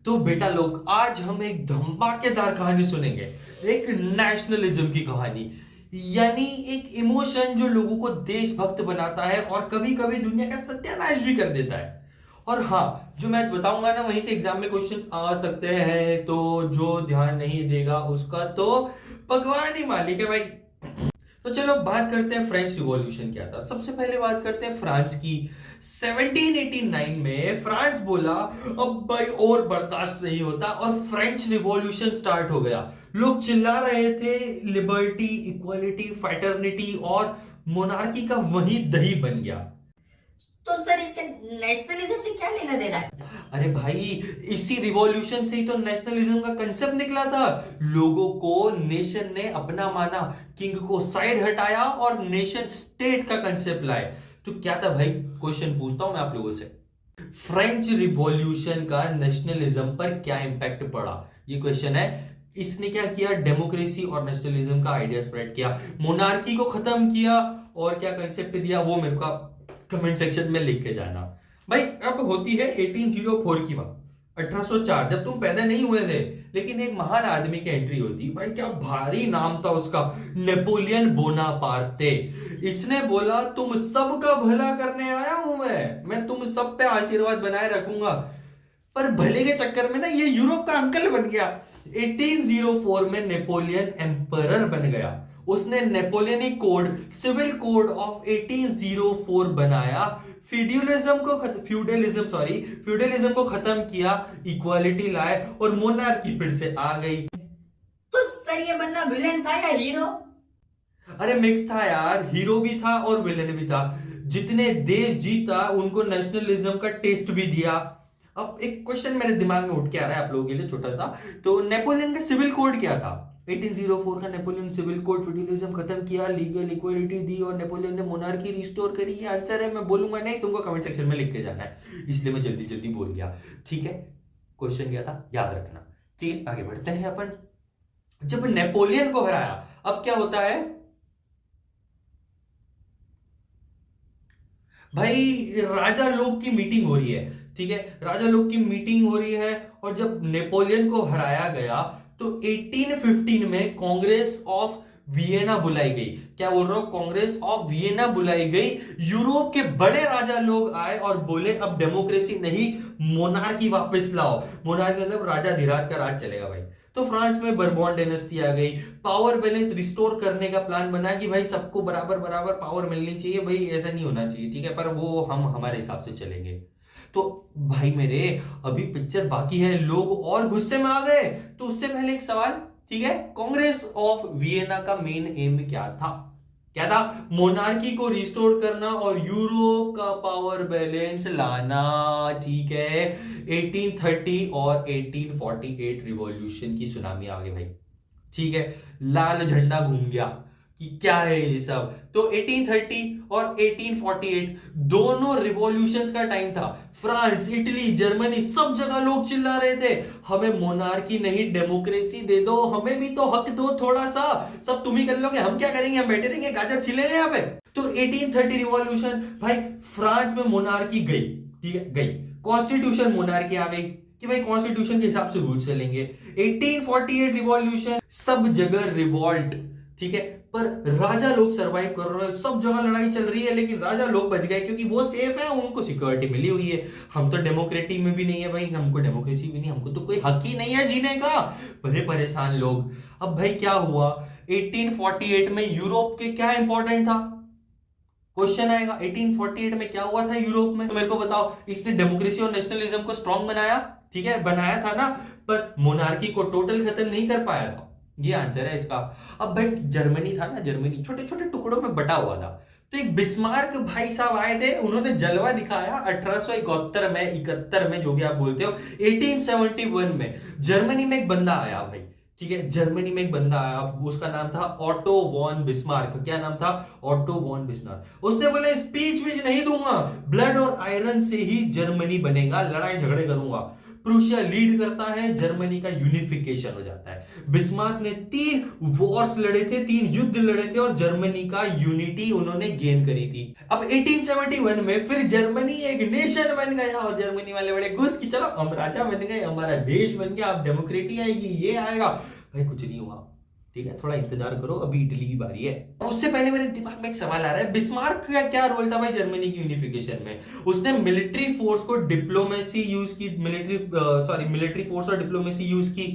तो बेटा लोग, आज हम एक धमाकेदार कहानी सुनेंगे। एक नेशनलिज्म की कहानी, यानी एक इमोशन जो लोगों को देशभक्त बनाता है और कभी कभी दुनिया का सत्यानाश भी कर देता है। और हाँ, जो मैं आज बताऊंगा ना, वहीं से एग्जाम में क्वेश्चंस आ सकते हैं, तो जो ध्यान नहीं देगा उसका तो भगवान ही मालिक है भाई। तो चलो बात करते हैं फ्रेंच रिवॉल्यूशन क्या था। सबसे पहले बात करते हैं फ्रांस की। 1789 में फ्रांस बोला अब भाई और बर्दाश्त नहीं होता, और फ्रेंच रिवॉल्यूशन स्टार्ट हो गया। लोग चिल्ला रहे थे लिबर्टी, इक्वालिटी, फ्रेटर्निटी, और मोनार्की का वही दही बन गया। तो सर इसका नेशनलिज्म से क्या लेना देना है? अरे भाई, इसी रिवॉल्यूशन से ही तो नेशनलिज्म का कंसेप्ट निकला था। लोगों को नेशन ने अपना माना, किंग को साइड हटाया और नेशन स्टेट का कंसेप्ट लाए। तो क्या था भाई, क्वेश्चन पूछता हूं मैं आप लोगों से। फ्रेंच रिवॉल्यूशन का नेशनलिज्म पर क्या इंपैक्ट पड़ा, ये क्वेश्चन है। इसने क्या किया, डेमोक्रेसी और नेशनलिज्म का आइडिया स्प्रेड किया, मोनार्की को खत्म किया, और क्या कंसेप्ट दिया वो मेरे को कमेंट सेक्शन में लिख के जाना भाई। अब होती है 1804 की बात, 1804, जब तुम पैदा नहीं हुए थे, लेकिन एक महान आदमी की एंट्री होती। भाई क्या भारी नाम था उसका, नेपोलियन बोनापार्टे। इसने बोला तुम सबका भला करने आया हूं, मैं तुम सब पे आशीर्वाद बनाए रखूंगा। पर भले के चक्कर में ना ये यूरोप का अंकल बन गया। 1804 में नेपोलियन एम्परर बन गया। उसने Napoleonic code, civil code of 1804 बनाया। फ्यूडलिज्म को खत्म किया, इक्वालिटी लाए, और मोनार्की फिर से आ गई। तो सर ये बंदा विलेन था या हीरो? अरे मिक्स था यार, हीरो भी था और विलेन भी था। जितने देश जीता उनको नेशनलिज्म का टेस्ट भी दिया। अब एक क्वेश्चन मेरे दिमाग में उठ के आ रहा है आप लोगों के लिए, छोटा सा। तो नेपोलियन का सिविल कोड क्या था? 1804 का नेपोलियन सिविल कोड फ्यूडलिज्म खत्म किया, लीगल इक्वालिटी दी, और नेपोलियन ने मोनार्की रिस्टोर करी। ये आंसर है, मैं बोलूंगा नहीं, तुमको कमेंट सेक्शन में लिख के जाना है, इसलिए मैं जल्दी जल्दी बोल गया। ठीक है, क्वेश्चन क्या था याद रखना। ठीक है, आगे बढ़ते हैं अपन। जब नेपोलियन को हराया, अब क्या होता है भाई, राजा लोग की मीटिंग हो रही है। ठीक है, राजा लोग की मीटिंग हो रही है, और जब नेपोलियन को हराया गया तो 1815 में कांग्रेस ऑफ वियना बुलाई गई। क्या बोल रहा हूं, कांग्रेस ऑफ वियना बुलाई गई। यूरोप के बड़े राजा लोग आए और बोले अब डेमोक्रेसी नहीं, मोनार्की वापस लाओ। मोनार्की मतलब राजा धीराज का राज चलेगा भाई। तो फ्रांस में बर्बोन डायनेस्टी आ गई। पावर बैलेंस रिस्टोर करने का प्लान बना कि भाई सबको बराबर बराबर पावर मिलनी चाहिए, भाई ऐसा नहीं होना चाहिए। ठीक है, पर वो हम हमारे हिसाब से चलेंगे। तो भाई मेरे, अभी पिक्चर बाकी है, लोग और गुस्से में आ गए। तो उससे पहले एक सवाल, ठीक है, कांग्रेस ऑफ वियना का मेन एम क्या था? क्या था? मोनार्की को रिस्टोर करना और यूरोप का पावर बैलेंस लाना। ठीक है, 1830 और 1848 रिवॉल्यूशन की सुनामी आ गई भाई। ठीक है, लाल झंडा घूम गया कि क्या है ये सब। तो 1830 और 1848 दोनों रिवॉल्यूशंस का टाइम था। फ्रांस, इटली, जर्मनी, सब जगह लोग चिल्ला रहे थे हमें मोनार्की नहीं डेमोक्रेसी दे दो, हमें भी तो हक दो थोड़ा सा। सब तुम ही कर लोगे, हम क्या करेंगे, हम बैठे रहेंगे गाजर छिलेंगे यहाँ पे। तो 1830 रिवॉल्यूशन भाई, फ्रांस में मोनार्की गई। ठीक है, गई। कॉन्स्टिट्यूशन मोनार्की आ गई कि भाई कॉन्स्टिट्यूशन के हिसाब से रूल चलेंगे। 1848 रिवॉल्यूशन, सब जगह रिवॉल्ट। ठीक है, पर राजा लोग सरवाइव कर रहे हैं, सब जगह लड़ाई चल रही है, लेकिन राजा लोग बच गए क्योंकि वो सेफ है, उनको सिक्योरिटी मिली हुई है। हम तो डेमोक्रेटिक में भी नहीं है भाई, हमको डेमोक्रेसी भी नहीं, हमको तो कोई हक ही नहीं है जीने का। बड़े परेशान लोग। अब भाई क्या हुआ, 1848 में यूरोप के क्या इंपॉर्टेंट था, क्वेश्चन आएगा। 1848 में क्या हुआ था यूरोप में, तो मेरे को बताओ। इसने डेमोक्रेसी और नेशनलिज्म को स्ट्रांग बनाया, ठीक है, बनाया था ना, पर मोनार्की को टोटल खत्म नहीं कर पाया था। ये आंसर है इसका। अब भाई जर्मनी था ना, जर्मनी छोटे छोटे टुकड़ों में बटा हुआ था। तो एक बिस्मार्क भाई साहब आए थे, उन्होंने जलवा दिखाया 1871 में, 71 में, जो भी आप बोलते हो। 1871 में जर्मनी में एक बंदा आया भाई। ठीक है, जर्मनी में एक बंदा आया, उसका नाम था ऑटो वॉन बिस्मार्क। क्या नाम था? Otto von Bismarck. उसने बोला स्पीच विच नहीं दूंगा, ब्लड और आयरन से ही जर्मनी बनेगा, लड़ाई झगड़े करूंगा। प्रूशिया लीड करता है, जर्मनी का यूनिफिकेशन हो जाता है। बिस्मार्क ने 3 वॉर्स लड़े थे, 3 युद्ध लड़े थे और जर्मनी का यूनिटी उन्होंने गेन करी थी। अब 1871 में फिर जर्मनी एक नेशन बन गया और जर्मनी वाले बड़े खुश कि चलो हम राजा बन गए, हमारा देश बन गया, अब डेमोक्रेसी आएगी, ये आएगा। भाई कुछ नहीं हुआ, ठीक है, थोड़ा इंतजार करो, अभी इटली की बारी है। उससे पहले मेरे दिमाग में एक सवाल आ रहा है, बिस्मार्क का क्या रोल था भाई जर्मनी की यूनिफिकेशन में? उसने मिलिट्री फोर्स को डिप्लोमेसी यूज की, मिलिट्री फोर्स और डिप्लोमेसी यूज की।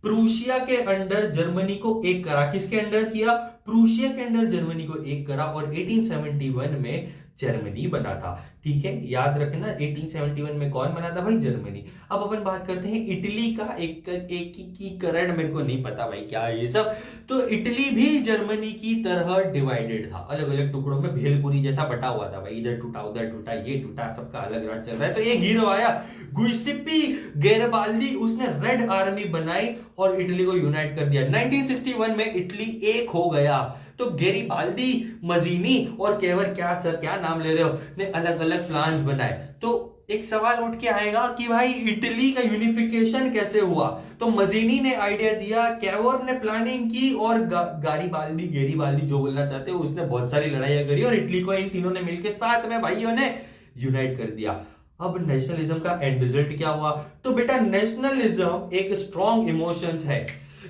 प्रूशिया के अंडर जर्मनी को एक करा। किसके अंडर किया? प्रूशिया के अंडर जर्मनी को एक करा और 1871 में जर्मनी बना था। ठीक है, याद रखना 1871 में कौन बना था भाई? जर्मनी। अब अपन बात करते हैं इटली का। एकीकरण मेरे को नहीं पता भाई क्या है ये सब। तो इटली भी जर्मनी की तरह डिवाइडेड था, अलग अलग टुकड़ों में भेलपुरी जैसा बटा हुआ था भाई, इधर टूटा उधर टूटा, ये टूटा, सबका अलग राज चल रहा है। तो एक हीरो आया गुइसिप्पी गैरिबाल्दी, उसने रेड आर्मी बनाई और इटली को यूनाइट कर दिया। 1961 में इटली एक हो गया। तो गैरिबाल्दी, मजीनी और केवर, क्या सर क्या नाम ले रहे हो, ने अलग अलग प्लान्स बनाए। तो एक सवाल उठ के आएगा कि भाई इटली का यूनिफिकेशन कैसे हुआ? तो मजीनी ने आइडिया दिया, केवर ने प्लानिंग की और गैरिबाल्दी जो बोलना चाहते हो, उसने बहुत सारी लड़ाइयां करी और इटली को इन तीनों ने मिलकर साथ में भाइयों ने यूनाइट कर दिया। अब नेशनलिज्म का एंड रिजल्ट क्या हुआ? तो बेटा नेशनलिज्म एक स्ट्रॉन्ग इमोशंस है,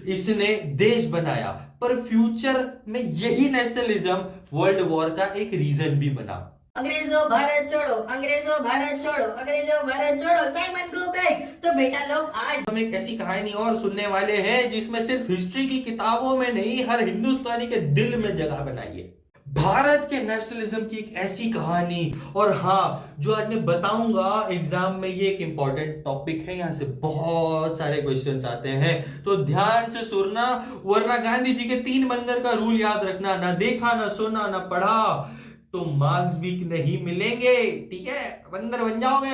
इसने देश बनाया, पर फ्यूचर में यही नेशनलिज्म वर्ल्ड वॉर का एक रीजन भी बना। अंग्रेजों भारत छोड़ो, अंग्रेजों भारत छोड़ो, अंग्रेजों भारत छोड़ो, साइमन गो बैक। तो बेटा लोग आज हम एक ऐसी कहानी और सुनने वाले हैं जिसमें सिर्फ हिस्ट्री की किताबों में नहीं, हर हिंदुस्तानी के दिल में जगह बनाई है। भारत के नेशनलिज्म की एक ऐसी कहानी। और हाँ, जो आज मैं बताऊंगा एग्जाम में, ये एक इंपॉर्टेंट टॉपिक है, यहां से बहुत सारे क्वेश्चंस आते हैं, तो ध्यान से सुनना, वरना गांधी जी के 3 बंदर का रूल याद रखना, ना देखा ना सुना ना पढ़ा तो मार्क्स भी नहीं मिलेंगे। ठीक है, बंदर बन जाओगे,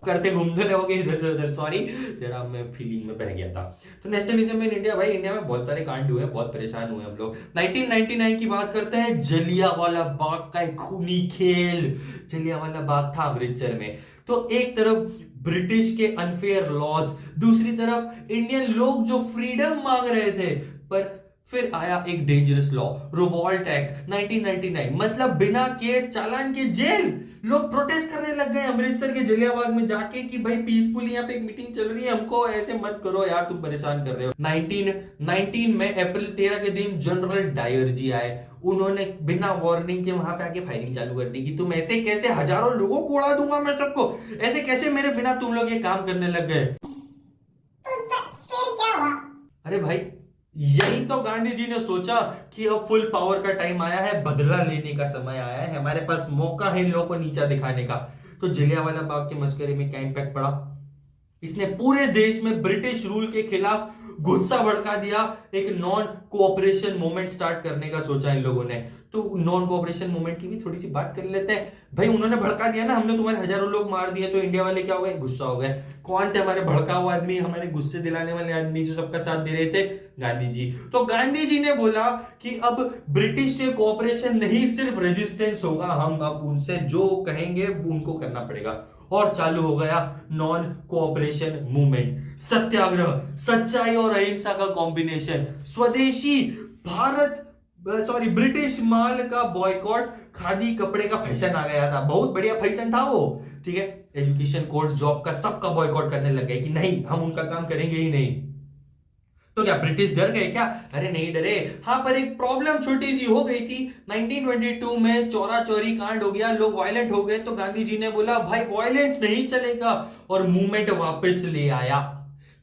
करते घूमते रहोगे इधर से उधर। सॉरी, जरा मैं फीलिंग में बह गया था। तो नेशनलिज्म इन इंडिया, भाई इंडिया में बहुत सारे कांड हुए, बहुत परेशान हुए हम लोग। 1999 की बात करते हैं, जलियांवाला बाग का एक खूनी खेल। जलियांवाला बाग था अमृतसर में। तो एक तरफ ब्रिटिश के अनफेयर लॉज, दूसरी तरफ इंडियन लोग जो फ्रीडम मांग रहे थे। पर फिर आया एक डेंजरस लॉ, रिवॉल्ट एक्ट 1999, मतलब बिना केस चालान के जेल। लोग प्रोटेस्ट करने लग गए अमृतसर के जलियांवाला में जाके कि भाई पीसफुली यहाँ पे एक मीटिंग चल रही है, हमको ऐसे मत करो यार, तुम परेशान कर रहे हो। 1919 में अप्रैल 13 के दिन जनरल डायर जी आए, उन्होंने बिना वार्निंग के वहां पे आके फायरिंग चालू कर दी कि तुम ऐसे कैसे, हजारों लोगों को उड़ा दूंगा मैं सबको, ऐसे कैसे मेरे बिना तुम लोग ये काम करने लग गए। तो फिर क्या हुआ? अरे भाई, यही तो गांधी जी ने सोचा कि अब फुल पावर का टाइम आया है, बदला लेने का समय आया है, हमारे पास मौका है इन लोगों को नीचा दिखाने का। तो जलियांवाला बाग के मस्करे में क्या इंपैक्ट पड़ा? इसने पूरे देश में ब्रिटिश रूल के खिलाफ गुस्सा भड़का दिया। एक नॉन कोऑपरेशन मूवमेंट स्टार्ट करने का सोचा इन लोगों ने। तो नॉन कोऑपरेशन मूवमेंट की भी थोड़ी सी बात कर लेते हैं। भाई उन्होंने भड़का दिया ना, हमने तुम्हारे हजारों लोग मार दिए, तो इंडिया वाले क्या हो गए? गुस्सा हो गए। कौन थे हमारे भड़का हुआ आदमी, हमारे गुस्से दिलाने वाले आदमी जो सबका साथ दे रहे थे? गांधी जी। तो गांधी जी ने बोला कि अब ब्रिटिश से कोऑपरेशन नहीं, सिर्फ रेजिस्टेंस होगा, हम अब उनसे जो कहेंगे उनको करना पड़ेगा। और चालू हो गया नॉन कोऑपरेशन मूवमेंट, सत्याग्रह, सच्चाई और अहिंसा का कॉम्बिनेशन, स्वदेशी ब्रिटिश माल का बॉयकॉट, खादी कपड़े का फैशन आ गया था, बहुत बढ़िया फैशन था वो। ठीक है, एजुकेशन, कोर्स, जॉब का सबका बॉयकॉट करने लग गए कि नहीं, हम उनका काम करेंगे ही नहीं। तो क्या ब्रिटिश डर गए क्या? अरे नहीं डरे। हाँ, पर एक प्रॉब्लम छोटी सी हो गई थी। 1922 में चोरा चोरी कांड हो गया, लोग वायलेंट हो गए। तो गांधी जी ने बोला भाई वायलेंस नहीं चलेगा, और मूवमेंट वापस ले आया।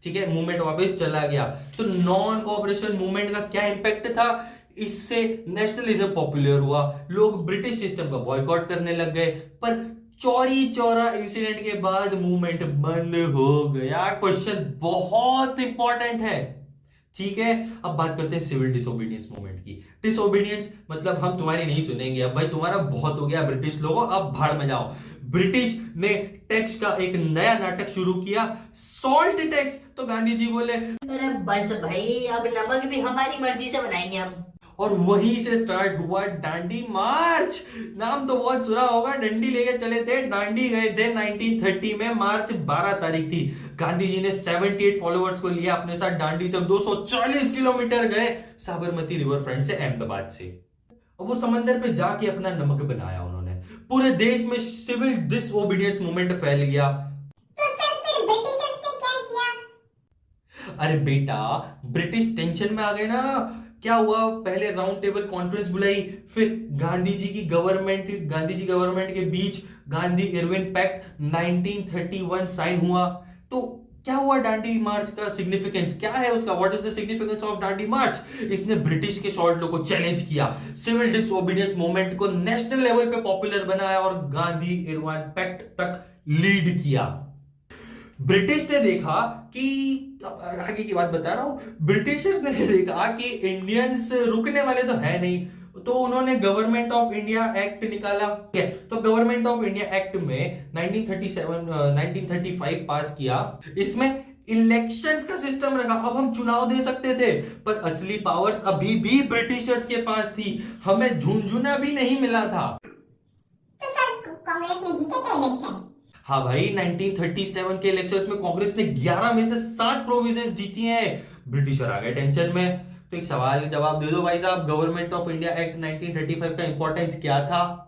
ठीक है, मूवमेंट वापस चला गया। तो नॉन कोऑपरेशन मूवमेंट का क्या इंपैक्ट था? इससे नेशनलिज्म पॉपुलर हुआ, लोग ब्रिटिश सिस्टम का बॉयकॉट करने लग गए। पर चोरी चोरा इंसिडेंट के बाद मूवमेंट बंद हो गया। क्वेश्चन बहुत इंपॉर्टेंट है। ठीक है, अब बात करते हैं सिविल डिसोबीडियंस मूवमेंट की। डिसोबीडियंस मतलब हम तुम्हारी नहीं सुनेंगे, अब भाई तुम्हारा बहुत हो गया ब्रिटिश लोगों, अब भाड़ में जाओ। ब्रिटिश ने टैक्स का एक नया नाटक शुरू किया, सॉल्ट टैक्स। तो गांधी जी बोले अरे बस भाई, अब नमक भी हमारी मर्जी से बनाएंगे हम। और वहीं से स्टार्ट हुआ दांडी मार्च। नाम तो बहुत सुना होगा, डंडी लेके चले थे, दांडी गए थे 1930 में, मार्च 12 तारीख थी। गांधी जी ने 78 फॉलोअर्स को लिया अपने साथ, दांडी तक 240 किलोमीटर गए, साबरमती रिवर फ्रंट से, अहमदाबाद से। अब वो समंदर पे जाके अपना नमक बनाया उन्होंने, पूरे देश में सिविल डिसओबीडियंस मूवमेंट फैल गया। तो सर फिर ब्रिटिशर्स ने क्या किया? अरे बेटा, ब्रिटिश टेंशन में आ गए ना। क्या हुआ, पहले राउंड टेबल कॉन्फ्रेंस बुलाई, फिर गांधी जी गवर्नमेंट के बीच गांधी इरविन पैक्ट 1931 साइन हुआ। तो क्या हुआ, दांडी मार्च का सिग्निफिकेंस क्या है उसका, what is the significance of Dandi march? इसने ब्रिटिश के शॉर्ट लॉ को चैलेंज किया, सिविल डिसओबीडियंस मूवमेंट को नेशनल लेवल पे पॉपुलर बनाया और गांधी इरविन पैक्ट तक लीड किया। ब्रिटिश ने देखा कि, आगे की बात बता रहा हूं, ब्रिटिशर्स ने देखा कि इंडियंस रुकने वाले तो है नहीं, तो उन्होंने गवर्नमेंट ऑफ इंडिया एक्ट निकाला। तो गवर्नमेंट ऑफ इंडिया एक्ट में 1935 पास किया। इसमें इलेक्शंस का सिस्टम रखा, अब हम चुनाव दे सकते थे, पर असली पावर्स अभी भी ब्रिटिशर्स के पास थी, हमें झुंझुना भी नहीं मिला था। तो सर कांग्रेस ने जीते क्या इलेक्शन? हाँ भाई, 1937 के इलेक्शंस में कांग्रेस ने 11 में से 7 प्रोविजंस जीती हैं। ब्रिटिशर आ गए टेंशन में। तो एक सवाल का जवाब दे दो भाई साहब, गवर्नमेंट ऑफ इंडिया एक्ट 1935 का इंपॉर्टेंस क्या था?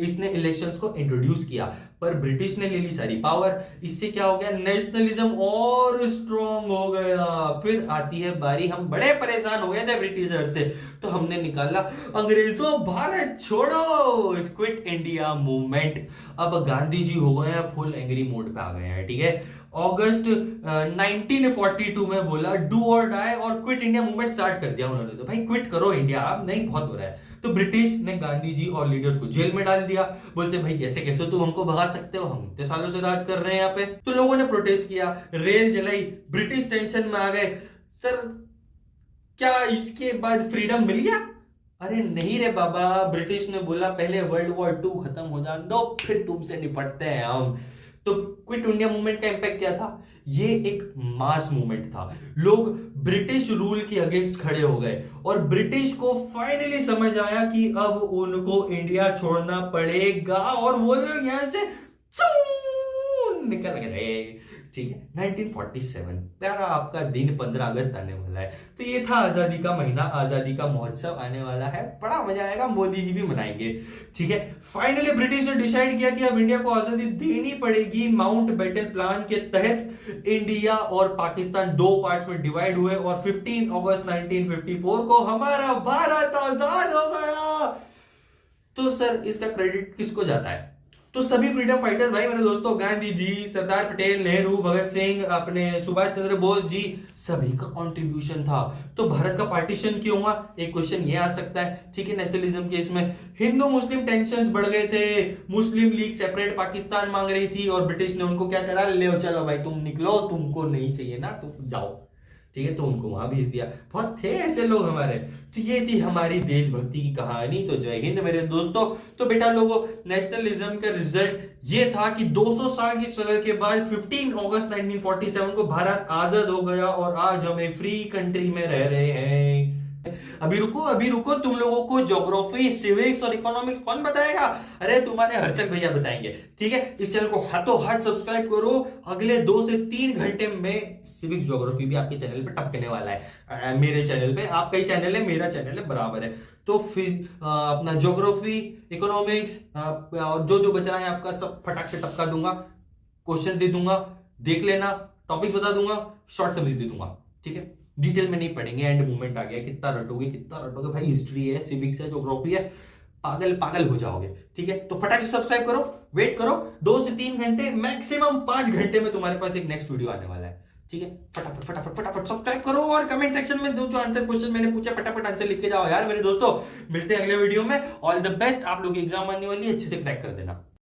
इसने इलेक्शंस को इंट्रोड्यूस किया, पर ब्रिटिश ने ले ली सारी पावर। इससे क्या हो गया, नेशनलिज्म और स्ट्रॉन्ग हो गया। फिर आती है बारी, हम बड़े परेशान हो गए थे ब्रिटिशर से, तो हमने निकाला अंग्रेजों भारत छोड़ो, क्विट इंडिया मूवमेंट। अब गांधी जी हो गए हैं फुल एंग्री मोड पे आ गए हैं, ठीक है। अगस्त 1942 में बोला डू और डाई, और क्विट इंडिया मूवमेंट स्टार्ट कर दिया उन्होंने। तो भाई क्विट करो इंडिया, अब नहीं बहुत हो रहा है। तो ब्रिटिश ने गांधी जी और लीडर्स को जेल में डाल दिया। बोलते भाई कैसे कैसे तुम हमको भगा सकते हो, हम इतने सालों से राज कर रहे हैं यहाँ पे। तो लोगों ने प्रोटेस्ट किया, रेल जलाई, ब्रिटिश टेंशन में आ गए। सर क्या इसके बाद फ्रीडम मिल गया? अरे नहीं रे बाबा, ब्रिटिश ने बोला पहले वर्ल्ड वॉर 2 खत्म हो जाने दो, फिर तुमसे निपटते हैं हम। तो क्विट इंडिया मूवमेंट का इंपैक्ट क्या था? ये एक मास मूवमेंट था। लोग ब्रिटिश रूल के अगेंस्ट खड़े हो गए और ब्रिटिश को फाइनली समझ आया कि अब उनको इंडिया छोड़ना पड़ेगा, और वो लोग यहां से निकल गए। ठीक है, 1947 प्यारा आपका दिन 15 अगस्त आने वाला है। तो ये था आजादी का महीना, आजादी का महोत्सव आने वाला है, बड़ा मजा आएगा, मोदी जी भी मनाएंगे। ठीक है, फाइनली ब्रिटिश ने डिसाइड किया कि अब इंडिया को आजादी देनी पड़ेगी। माउंटबेटन प्लान के तहत इंडिया और पाकिस्तान 2 पार्ट्स में डिवाइड हुए और 15 अगस्त 1954 को हमारा भारत आजाद हो गया। तो सर इसका क्रेडिट किसको जाता है? तो सभी फ्रीडम फाइटर भाई मेरे दोस्तों, गांधी जी, सरदार पटेल, नेहरू, भगत सिंह, अपने सुभाष चंद्र बोस जी, सभी का कंट्रीब्यूशन था। तो भारत का पार्टीशन क्यों हुआ? एक क्वेश्चन ये आ सकता है। ठीक है, नेशनलिज्म के इसमें हिंदू मुस्लिम टेंशंस बढ़ गए थे, मुस्लिम लीग सेपरेट पाकिस्तान मांग रही थी और ब्रिटिश ने उनको क्या करा, ले चलो भाई तुम निकलो, तुमको नहीं चाहिए ना, तुम जाओ। ठीक है, तो उनको वहां भेज दिया। बहुत थे ऐसे लोग हमारे। तो ये थी हमारी देशभक्ति की कहानी। तो जय हिंद मेरे दोस्तों। तो बेटा लोगों, नेशनलिज्म का रिजल्ट ये था कि 200 साल की स्ट्रगल के बाद 15 अगस्त 1947 को भारत आजाद हो गया और आज हम एक फ्री कंट्री में रह रहे हैं। अभी रुको, तुम लोगों को ज्योग्राफी, सिविक्स और इकोनॉमिक्स कौन बताएगा? अरे तुम्हारे हर्षद भैया बताएंगे। ठीक है, इस चैनल को हाथों हाथ सब्सक्राइब करो। अगले 2 से 3 घंटे में सिविक्स ज्योग्राफी भी आपके चैनल पे टपकने वाला है। मेरे चैनल पे, आपका ही चैनल है, मेरा चैनल है, बराबर है। तो फिर अपना ज्योग्राफी, इकोनॉमिक्स और जो बच रहा है आपका सब फटाक से टपका दूंगा, क्वेश्चन दे दूंगा, देख लेना, टॉपिक्स बता दूंगा, शॉर्ट समरीज दे दूंगा। ठीक है, डिटेल में नहीं पढ़ेंगे, एंड मूवमेंट आ गया, कितना रटोगे भाई, हिस्ट्री है, सिविक्स है, ज्योग्राफी है, पागल हो जाओगे। ठीक है, तो फटाक से सब्सक्राइब करो, वेट करो 2 से 3 घंटे, मैक्सिमम 5 घंटे में तुम्हारे पास एक नेक्स्ट वीडियो आने वाला है। ठीक है, फटाफट सब्सक्राइब करो और कमेंट सेक्शन में जो आंसर क्वेश्चन मैंने पूछा फटाफट आंसर लिख के जाओ यार मेरे दोस्तों। मिलते हैं अगले वीडियो में। ऑल द बेस्ट, आप लोग की एग्जाम आने वाली है, अच्छे से क्रैक कर देना।